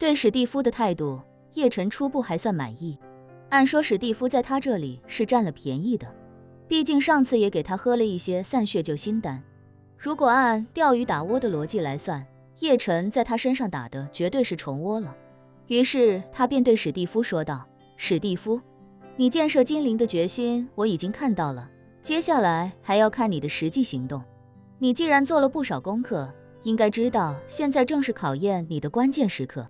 对史蒂夫的态度，叶晨初步还算满意。按说史蒂夫在他这里是占了便宜的，毕竟上次也给他喝了一些散血救心丹。如果按钓鱼打窝的逻辑来算，叶晨在他身上打的绝对是重窝了。于是他便对史蒂夫说道：史蒂夫，你建设金陵的决心我已经看到了，接下来还要看你的实际行动。你既然做了不少功课，应该知道现在正是考验你的关键时刻。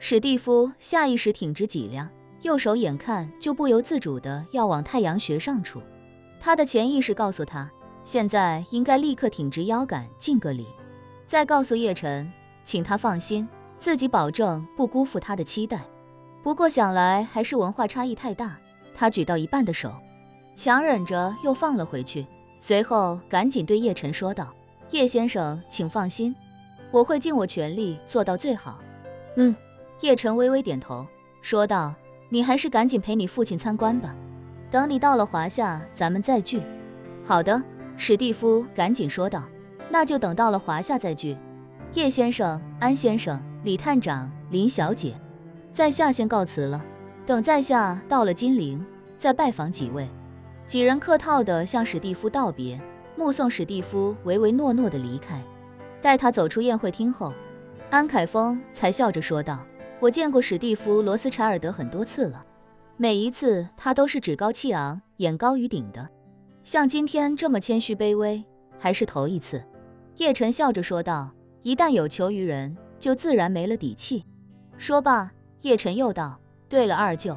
史蒂夫下意识挺直脊梁，右手眼看就不由自主地要往太阳穴上触。他的潜意识告诉他，现在应该立刻挺直腰杆敬个礼，再告诉叶晨，请他放心，自己保证不辜负他的期待。不过想来还是文化差异太大，他举到一半的手，强忍着又放了回去，随后赶紧对叶晨说道：叶先生，请放心，我会尽我全力做到最好。叶晨微微点头，说道：你还是赶紧陪你父亲参观吧，等你到了华夏，咱们再聚。好的，史蒂夫赶紧说道，那就等到了华夏再聚。叶先生、安先生、李探长、林小姐，在下先告辞了，等在下到了金陵，再拜访几位。几人客套地向史蒂夫道别，目送史蒂夫唯唯诺诺地离开。待他走出宴会厅后，安凯峰才笑着说道：我见过史蒂夫·罗斯柴尔德很多次了，每一次他都是趾高气昂、眼高于顶的，像今天这么谦虚卑微，还是头一次。叶晨笑着说道：一旦有求于人，就自然没了底气。说罢，叶晨又道：对了，二舅，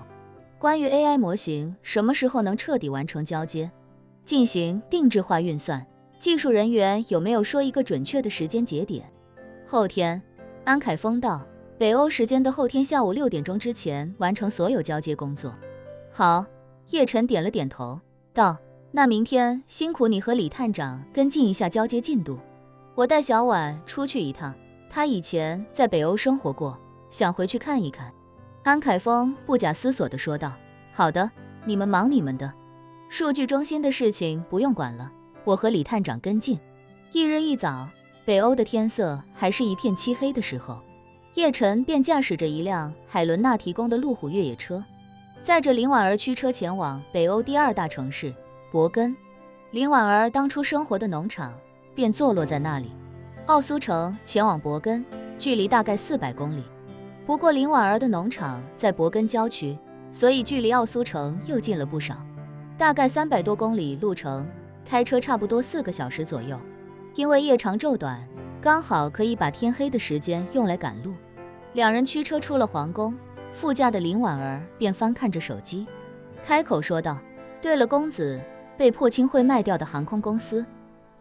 关于 AI 模型什么时候能彻底完成交接，进行定制化运算，技术人员有没有说一个准确的时间节点？后天。安凯峰道：北欧时间的后天下午6点钟之前完成所有交接工作。好，叶晨点了点头，道：那明天辛苦你和李探长跟进一下交接进度，我带小婉出去一趟，她以前在北欧生活过，想回去看一看。安凯峰不假思索地说道：好的，你们忙你们的，数据中心的事情不用管了，我和李探长跟进。翌日一早，北欧的天色还是一片漆黑的时候，叶晨便驾驶着一辆海伦娜提供的路虎越野车，载着林婉儿驱车前往北欧第2大城市伯根。林婉儿当初生活的农场便坐落在那里。奥苏城前往伯根，距离大概400公里。不过林婉儿的农场在伯根郊区，所以距离奥苏城又近了不少，大概300多公里路程，开车差不多4个小时左右。因为夜长昼短，刚好可以把天黑的时间用来赶路。两人驱车出了皇宫，副驾的林婉儿便翻看着手机，开口说道：对了，公子，被破清会卖掉的航空公司，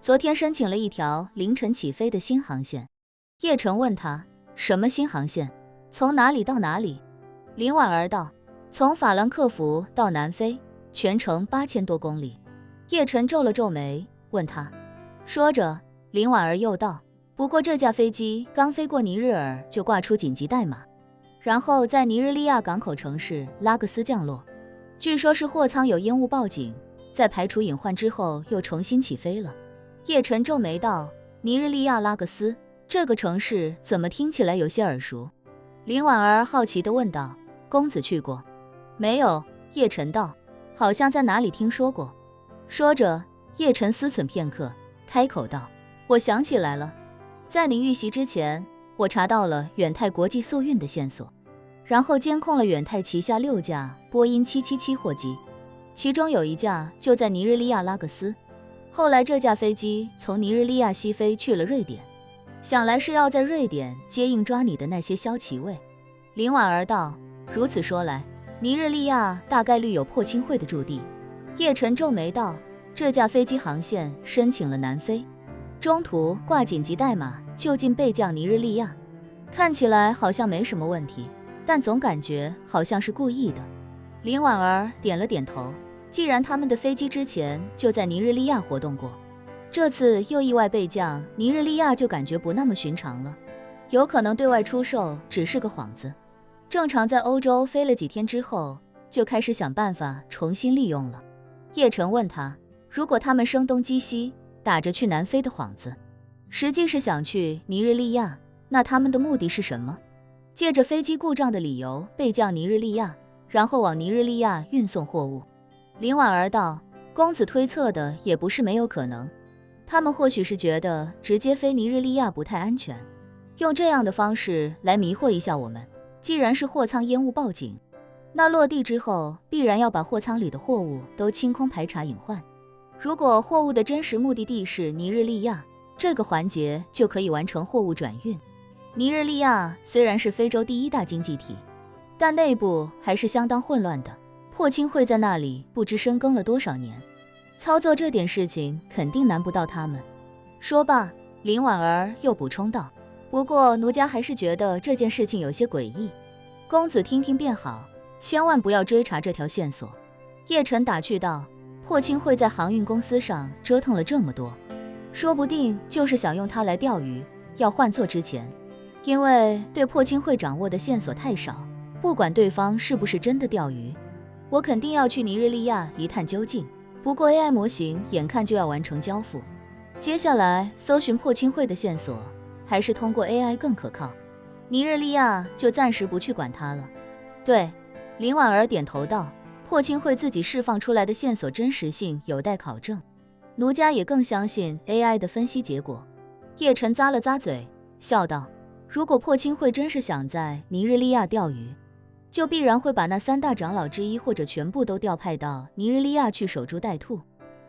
昨天申请了一条凌晨起飞的新航线。叶晨问他：什么新航线？从哪里到哪里？林婉儿道：从法兰克福到南非，全程8000多公里。叶晨皱了皱眉，问他。说着，林婉儿又道：不过这架飞机刚飞过尼日尔就挂出紧急代码，然后在尼日利亚港口城市拉各斯降落，据说是货舱有烟雾报警，在排除隐患之后又重新起飞了。叶晨皱眉道：尼日利亚拉各斯这个城市怎么听起来有些耳熟？林婉儿好奇地问道：公子去过？没有，叶晨道：好像在哪里听说过。说着，叶晨思忖片刻，开口道：我想起来了，在你遇袭之前，我查到了远泰国际速运的线索，然后监控了远泰旗下6架波音777货机，其中有1架就在尼日利亚拉各斯。后来这架飞机从尼日利亚西飞去了瑞典，想来是要在瑞典接应抓你的那些骁骑卫。林婉儿道：如此说来，尼日利亚大概率有破清会的驻地。叶晨皱眉道：这架飞机航线申请了南非，中途挂紧急代码就近备降尼日利亚，看起来好像没什么问题，但总感觉好像是故意的。林婉儿点了点头，既然他们的飞机之前就在尼日利亚活动过，这次又意外备降尼日利亚，就感觉不那么寻常了，有可能对外出售只是个幌子，正常在欧洲飞了几天之后就开始想办法重新利用了。叶晨问他，如果他们声东击西，打着去南非的幌子，实际是想去尼日利亚，那他们的目的是什么？借着飞机故障的理由备降尼日利亚，然后往尼日利亚运送货物。林婉儿道：公子推测的也不是没有可能，他们或许是觉得直接飞尼日利亚不太安全，用这样的方式来迷惑一下我们。既然是货舱烟雾报警，那落地之后必然要把货舱里的货物都清空排查隐患。如果货物的真实目的地是尼日利亚，这个环节就可以完成货物转运。尼日利亚虽然是非洲第1大经济体，但内部还是相当混乱的。破清会在那里不知深耕了多少年，操作这点事情肯定难不到他们。说罢，林婉儿又补充道：不过奴家还是觉得这件事情有些诡异，公子听听便好，千万不要追查这条线索。叶晨打趣道：破清会在航运公司上折腾了这么多，说不定就是想用它来钓鱼，要换做之前。因为对破清会掌握的线索太少，不管对方是不是真的钓鱼，我肯定要去尼日利亚一探究竟。不过 AI 模型眼看就要完成交付，接下来搜寻破清会的线索还是通过 AI 更可靠。尼日利亚就暂时不去管它了。对，林婉儿点头道，破清会自己释放出来的线索真实性有待考证，奴家也更相信 AI 的分析结果。叶晨咂了咂嘴，笑道：如果破清会真是想在尼日利亚钓鱼，就必然会把那3大长老之一或者全部都调派到尼日利亚去守株待兔。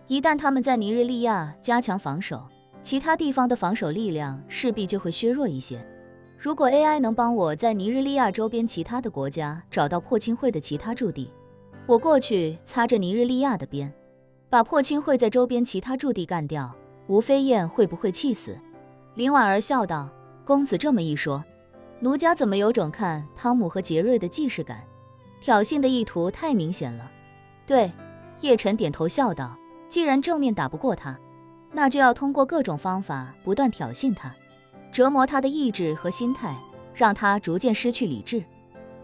一旦他们在尼日利亚加强防守，其他地方的防守力量势必就会削弱一些。如果 AI 能帮我在尼日利亚周边其他的国家找到破清会的其他驻地，我过去擦着尼日利亚的边，把破清会在周边其他驻地干掉，吴飞燕会不会气死？林婉儿笑道：公子这么一说，奴家怎么有种看汤姆和杰瑞的既视感？挑衅的意图太明显了。对，叶晨点头笑道：既然正面打不过他，那就要通过各种方法不断挑衅他，折磨他的意志和心态，让他逐渐失去理智。